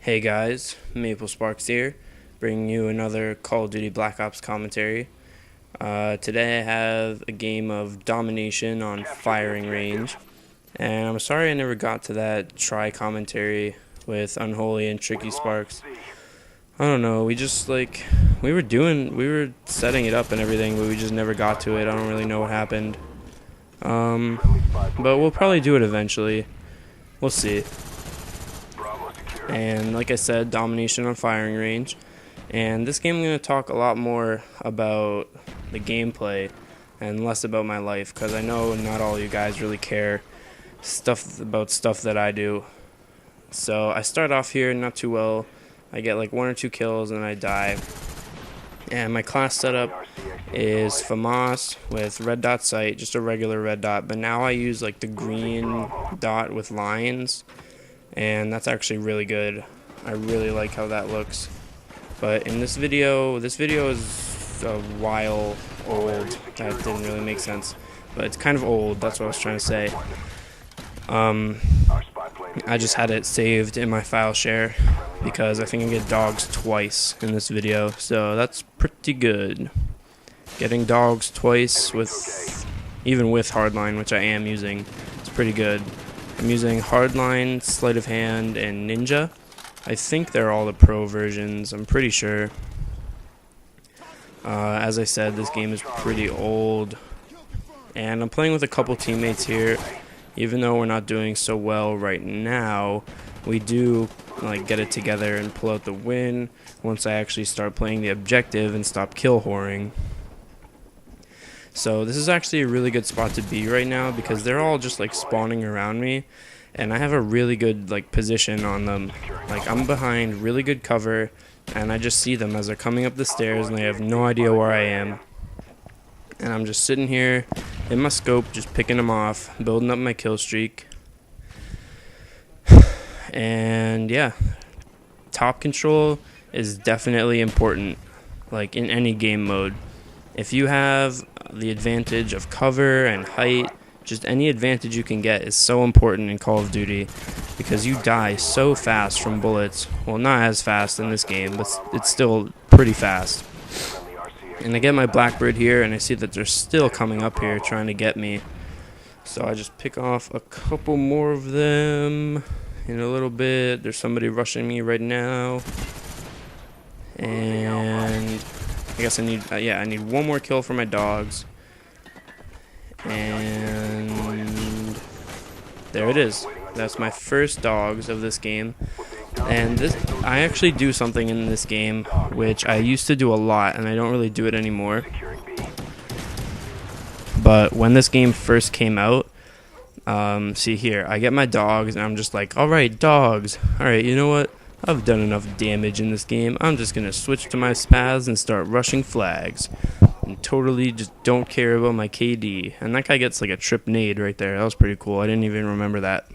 Hey guys, Maple Sparks here, bringing you another Call of Duty Black Ops commentary. Today I have a game of Domination on firing range, and I'm sorry I never got to that try commentary with Unholy and Tricky Sparks. I don't know, we were setting it up and everything, but we just never got to it. I don't really know what happened. But we'll probably do it eventually. We'll see. And like I said, Domination on firing range. And this game I'm going to talk a lot more about the gameplay and less about my life, because I know not all you guys really care about stuff that I do. So I start off here not too well. I get like 1 or 2 kills and I die. And my class setup is FAMAS with red dot sight, just a regular red dot, but now I use like the green dot with lines, and that's actually really good. I really like how that looks. But in this video is a while old. That didn't really make sense, but it's kind of old. That's what I was trying to say. I just had it saved in my file share because I think I get dogs twice in this video, so that's pretty good. Getting dogs twice even with hardline, which I am using, it's pretty good. I'm using hardline, sleight of hand, and ninja. I think they're all the pro versions, I'm pretty sure. As I said, this game is pretty old, and I'm playing with a couple teammates here. Even though we're not doing so well right now, we do like get it together and pull out the win once I actually start playing the objective and stop kill whoring. So this is actually a really good spot to be right now because they're all just like spawning around me, and I have a really good like position on them. Like I'm behind really good cover, and I just see them as they're coming up the stairs and they have no idea where I am. And I'm just sitting here in my scope, just picking them off, building up my kill streak. And yeah, top control is definitely important, like in any game mode. If you have the advantage of cover and height, just any advantage you can get is so important in Call of Duty, because you die so fast from bullets. Well, not as fast in this game, but it's still pretty fast. And I get my Blackbird here, and I see that they're still coming up here trying to get me. So I just pick off a couple more of them in a little bit. There's somebody rushing me right now. And I guess I need one more kill for my dogs. And there it is. That's my first dogs of this game. And I actually do something in this game which I used to do a lot, and I don't really do it anymore. But when this game first came out, see here, I get my dogs and I'm just like, alright, dogs, alright, you know what, I've done enough damage in this game. I'm just gonna switch to my spaz and start rushing flags and totally just don't care about my KD. And that guy gets like a trip nade right there. That was pretty cool. I didn't even remember that.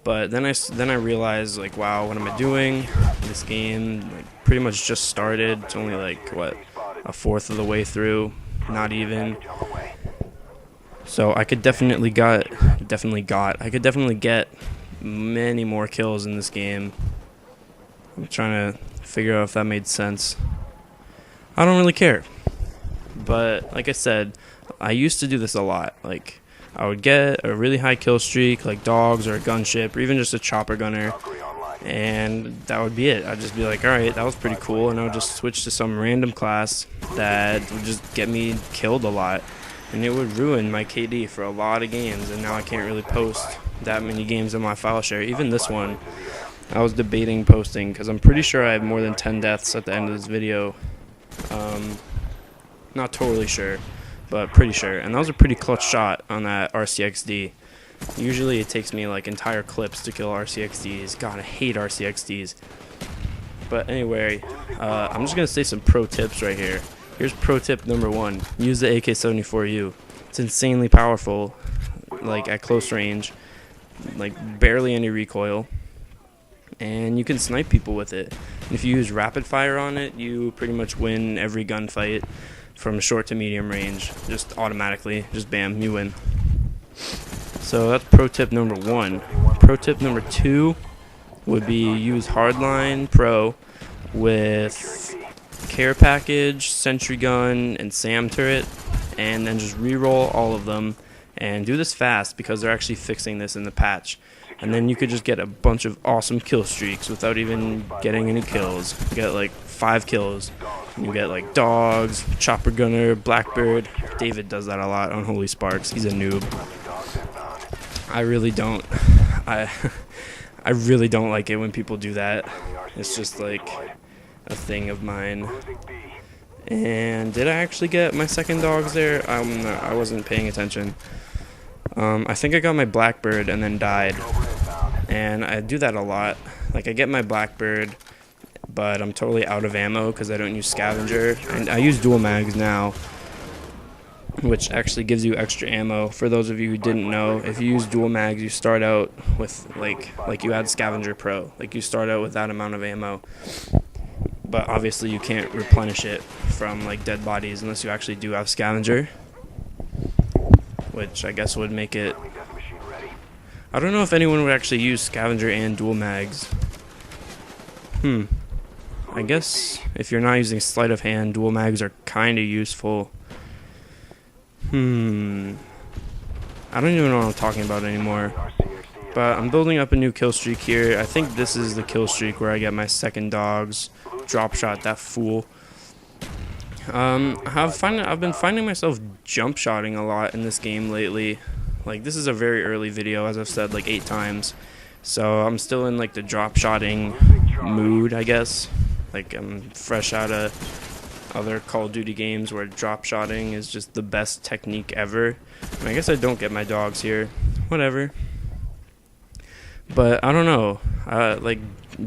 But then I realized, like, wow, what am I doing? This game like pretty much just started. It's only like what, a fourth of the way through, not even. So I could definitely get many more kills in this game. I'm trying to figure out if that made sense. I don't really care. But like I said, I used to do this a lot. Like, I would get a really high kill streak, like dogs or a gunship, or even just a chopper gunner, and that would be it. I'd just be like, alright, that was pretty cool, and I would just switch to some random class that would just get me killed a lot, and it would ruin my KD for a lot of games, and now I can't really post that many games in my file share. Even this one, I was debating posting, because I'm pretty sure I have more than 10 deaths at the end of this video. Not totally sure, but pretty sure. And that was a pretty clutch shot on that RCXD. Usually it takes me like entire clips to kill RCXDs. God, I hate RCXDs. But anyway, I'm just going to say some pro tips right here. Here's pro tip number 1. Use the AK-74U. It's insanely powerful, like at close range. Like barely any recoil. And you can snipe people with it. And if you use rapid fire on it, you pretty much win every gunfight from short to medium range, just automatically, just bam, you win. So that's pro tip number 1. Pro tip number 2, would be use Hardline Pro with Care Package, Sentry Gun, and Sam Turret, and then just reroll all of them, and do this fast because they're actually fixing this in the patch. And then you could just get a bunch of awesome kill streaks without even getting any kills. You get like 5 kills. You get like dogs, chopper gunner, blackbird. David does that a lot on Holy Sparks. He's a noob. I really don't. I really don't like it when people do that. It's just like a thing of mine. And did I actually get my second dogs there? I wasn't paying attention. I think I got my blackbird and then died. And I do that a lot. Like I get my blackbird, but I'm totally out of ammo because I don't use scavenger. And I use dual mags now, which actually gives you extra ammo. For those of you who didn't know, if you use dual mags, you start out with like you had scavenger pro. Like you start out with that amount of ammo. But obviously you can't replenish it from like dead bodies unless you actually do have scavenger, which I guess would make it. I don't know if anyone would actually use scavenger and dual mags. I guess if you're not using sleight of hand, dual mags are kind of useful. I don't even know what I'm talking about anymore. But I'm building up a new kill streak here. I think this is the kill streak where I get my second dogs. Drop shot that fool. I've been finding myself jump shotting a lot in this game lately. Like this is a very early video, as I've said like 8 times. So I'm still in like the drop shotting mood, I guess. Like I'm fresh out of other Call of Duty games where drop shotting is just the best technique ever. And I guess I don't get my dogs here. Whatever. But I don't know. Like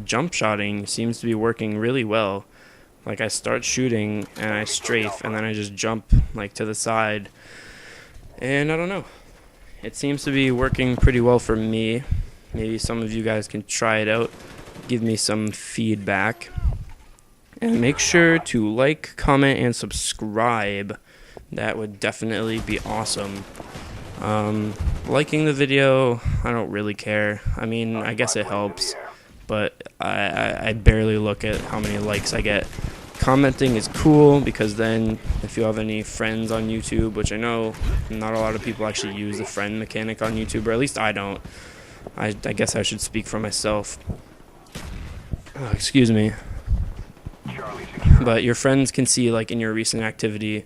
jump shotting seems to be working really well. Like I start shooting and I strafe and then I just jump like to the side. And I don't know. It seems to be working pretty well for me. Maybe some of you guys can try it out. Give me some feedback. And make sure to like, comment, and subscribe. That would definitely be awesome. Liking the video, I don't really care. I mean, I guess it helps. But I barely look at how many likes I get. Commenting is cool because then if you have any friends on YouTube, which I know not a lot of people actually use the friend mechanic on YouTube, or at least I don't. I guess I should speak for myself. Oh, excuse me. But your friends can see like in your recent activity,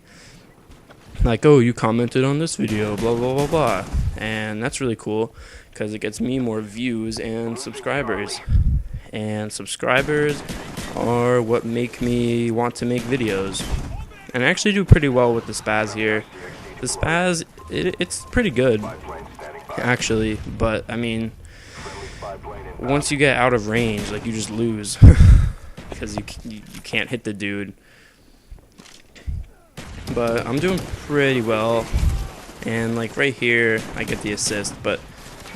like, oh, you commented on this video, blah, blah, blah, blah. And that's really cool because it gets me more views and subscribers. And subscribers are what make me want to make videos. And I actually do pretty well with the spaz here. The spaz, it's pretty good, actually. But, I mean, once you get out of range, like, you just lose. Because you can't hit the dude. But I'm doing pretty well. And, like, right here, I get the assist. But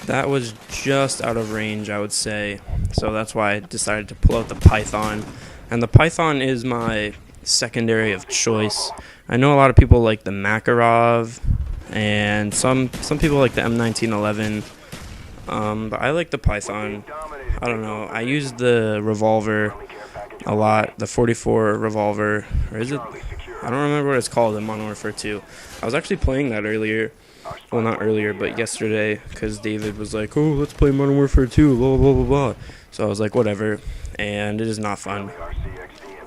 that was just out of range, I would say. So that's why I decided to pull out the Python. And the Python is my secondary of choice. I know a lot of people like the Makarov, and some people like the M1911. But I like the Python. I don't know. I use the revolver a lot, the 44 revolver. Or is it? I don't remember what it's called in Modern Warfare 2. I was actually playing that earlier. Well, not earlier, but yesterday, because David was like, oh, let's play Modern Warfare 2, blah, blah, blah, blah. So I was like, whatever, and it is not fun.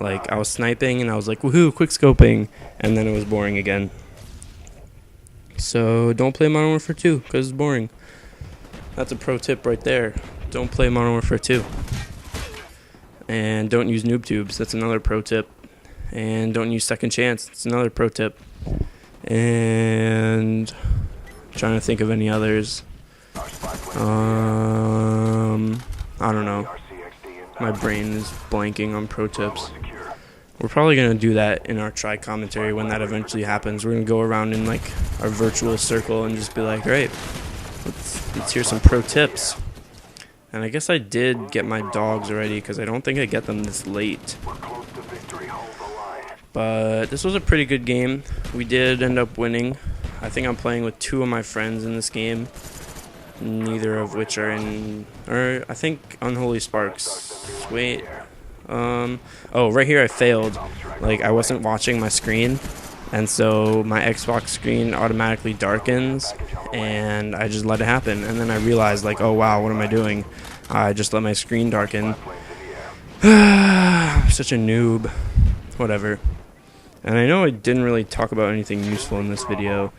Like, I was sniping, and I was like, woohoo, quick-scoping, and then it was boring again. So don't play Modern Warfare 2, because it's boring. That's a pro tip right there. Don't play Modern Warfare 2. And don't use noob tubes, that's another pro tip. And don't use second chance, that's another pro tip. And trying to think of any others. I don't know. My brain is blanking on pro tips. We're probably going to do that in our try commentary when that eventually happens. We're going to go around in like our virtual circle and just be like, alright, let's hear some pro tips. And I guess I did get my dogs already because I don't think I get them this late. But this was a pretty good game. We did end up winning. I think I'm playing with 2 of my friends in this game. neither of which are in, or I think Unholy Sparks. Wait, oh, right here I failed. Like, I wasn't watching my screen, and so my Xbox screen automatically darkens, and I just let it happen. And then I realized, like, oh wow, what am I doing? I just let my screen darken. I'm such a noob. Whatever. And I know I didn't really talk about anything useful in this video,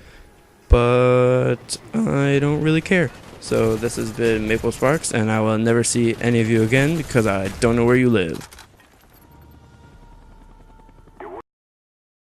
but I don't really care. So this has been Maple Sparks, and I will never see any of you again because I don't know where you live.